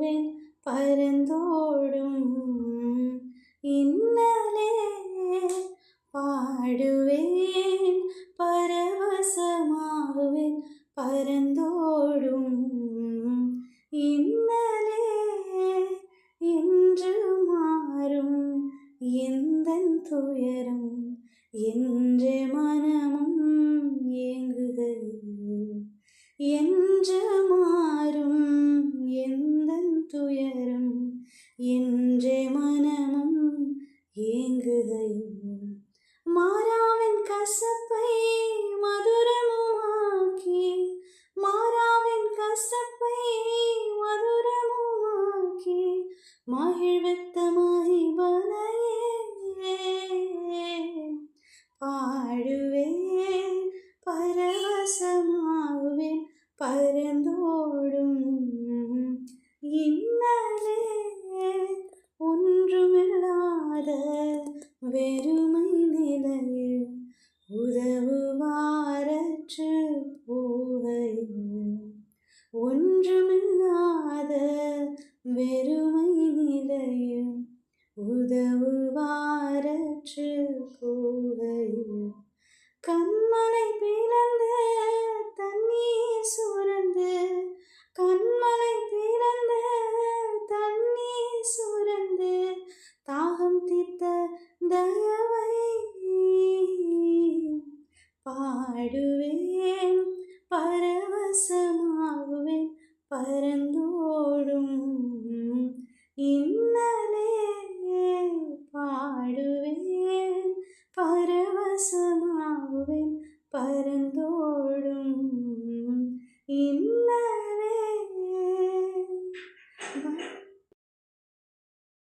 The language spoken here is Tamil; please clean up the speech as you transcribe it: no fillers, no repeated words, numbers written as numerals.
பரவசமாகுவேன் பரந்தோடும் இன்னலே பாடுவேன் பரவசமாகுவேன் பரந்தோடும் இன்னலே என்று மாறும் எந்தன் துயரம் என்றே மனமும் ஏங்குகையில் என்று மாறும் எந்தன் துயரம் என்றே மனமும் ஏங்குகையில் மாறாவின் கசப்பை மதுரமுமாக்கி மாறாவின் கசப்பை மதுரமுமாக்கி மகிழ்வித்த மகிபனையே பாடுவேன் பரவசமாகுவேன் பரந்தோடும் இன்னலே ஒன்றுமில்லாத வெறுமை நிலையில் உதவுவாரற்று போகையில் ஒன்றுமில்லாத வெறுமை நிலையில் உதவுவாரற்று போகையில் கண்மலை பிளந்து தண்ணீர் சுரந்து கண்மலை பிளந்து தண்ணீர் சுரந்து தாகம் தீர்த்த தயவை பாடுவேன் பரவசமாகுவேன் பரந்தோடும் இன்னலே பாடுவேன் பரவசமாகுவேன் பரந்தோடும் இன்னலே